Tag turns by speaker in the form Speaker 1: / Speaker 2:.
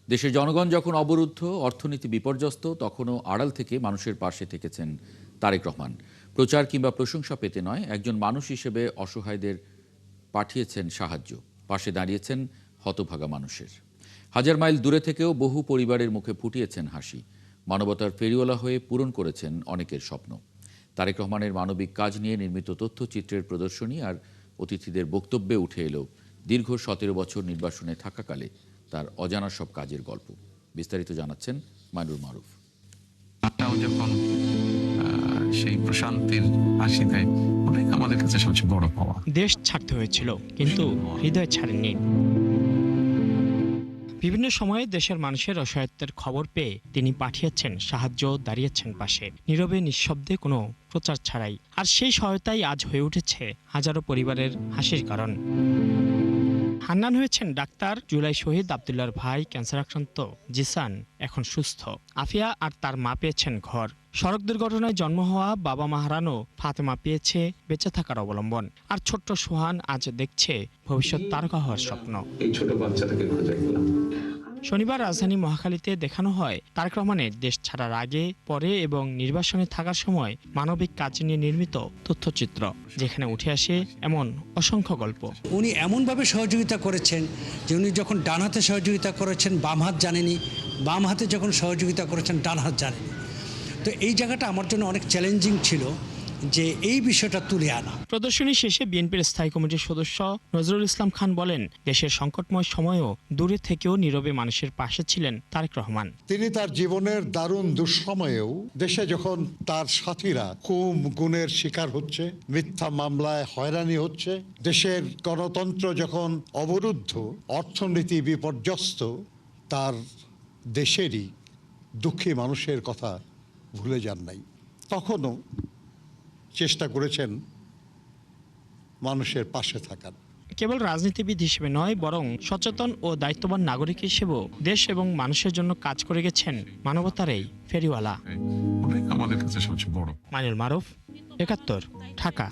Speaker 1: দেশের জনগণ যখন অবরুদ্ধ, অর্থনীতি বিপর্যস্ত, তখনও আড়াল থেকে মানুষের পাশে থেকেছেন তারেক রহমান। প্রচার কিংবা প্রশংসা পেতে নয়, একজন মানুষ হিসেবে অসহায়দের পাঠিয়েছেন সাহায্য, পাশে দাঁড়িয়েছেন হতভাগা মানুষের। হাজার মাইল দূরে থেকেও বহু পরিবারের মুখে ফুটিয়েছেন হাসি। মানবতার ফেরিওয়ালা হয়ে পূরণ করেছেন অনেকের স্বপ্ন। তারেক রহমানের মানবিক কাজ নিয়ে নির্মিত তথ্যচিত্রের প্রদর্শনী আর অতিথিদের বক্তব্যে উঠে এলো দীর্ঘ 17 বছর নির্বাসনে থাকাকালে তার অজানা সব কাজের গল্প। বিস্তারিত জানাচ্ছেন মাইনুল মারুফ।
Speaker 2: যখন সেই প্রশান্তির হাসি দেয়, ওটাই আমাদের কাছে সবচেয়ে বড় পাওয়া।
Speaker 3: দেশ ছাড়তে হয়েছিল, কিন্তু হৃদয় ছাড়েননি। বিভিন্ন সময়ে দেশের মানুষের অসহায়ত্বের খবর পেয়ে তিনি পাঠিয়েছেন সাহায্য, দাঁড়িয়েছেন পাশে, নীরবে নিঃশব্দে, কোনো প্রচার ছাড়াই। আর সেই সহায়তাই আজ হয়ে উঠেছে হাজারো পরিবারের হাসির কারণ। হান্নান হয়েছেন ডাক্তার, জুলাই শহীদ আবদুল্লাহর ভাই ক্যান্সার আক্রান্ত জিসান এখন সুস্থ। আফিয়া আর তার মা পেয়েছেন ঘর। সড়ক দুর্ঘটনায় জন্ম হওয়া বাবা মা হারানো ফাতেমা পেয়েছে বেঁচে থাকার অবলম্বন। আর ছোট্ট সোহান আজ দেখছে ভবিষ্যৎ তারকা হওয়ার স্বপ্ন।
Speaker 2: এই ছোট বাচ্চাটাকে খুঁজে পেলাম।
Speaker 3: শনিবার রাজধানী মহাখালীতে দেখানো হয় তারেক রহমানের দেশ ছাড়ার আগে, পরে এবং নির্বাসনে থাকার সময় মানবিক কাজ নিয়ে নির্মিত তথ্যচিত্র, যেখানে উঠে আসে এমন অসংখ্য গল্প।
Speaker 4: উনি এমনভাবে সহযোগিতা করেছেন যে উনি যখন ডান হাতে সহযোগিতা করেছেন বাম হাত জানেনি, বাম হাতে যখন সহযোগিতা করেছেন ডান হাত জানেনি। তো এই জায়গাটা আমার জন্য অনেক চ্যালেঞ্জিং ছিল যে এই বিষয়টা তুলে আনা।
Speaker 3: প্রদর্শনী শেষে বিএনপির স্থায়ী কমিটির সদস্য নজরুল ইসলাম খান বলেন, দেশের সংকটময় সময়েও দূরে থেকেও নীরবে মানুষের পাশে ছিলেন তারেক রহমান।
Speaker 5: তিনি তার জীবনের দারুণ দুঃসময়েও দেশে যখন তার সাথীরা খুন গুণের শিকার হচ্ছে, মিথ্যা মামলায় হয়রানি হচ্ছে, দেশের গণতন্ত্র যখন অবরুদ্ধ, অর্থনীতি বিপর্যস্ত, তার দেশেরই দুঃখী মানুষের কথা ভুলে যান নাই। তখনও চেষ্টা করেছেন মানুষের পাশে থাকার।
Speaker 3: কেবল রাজনীতিবিদ হিসেবে নয়, বরং সচেতন ও দায়িত্ববান নাগরিক হিসেবেও দেশ এবং মানুষের জন্য কাজ করে গেছেন মানবতার এই ফেরিওয়ালা।
Speaker 2: ওটাই আমাদের কাছে সবচেয়ে বড়।
Speaker 3: মাইনুল মারুফ, ৭১, ঢাকা।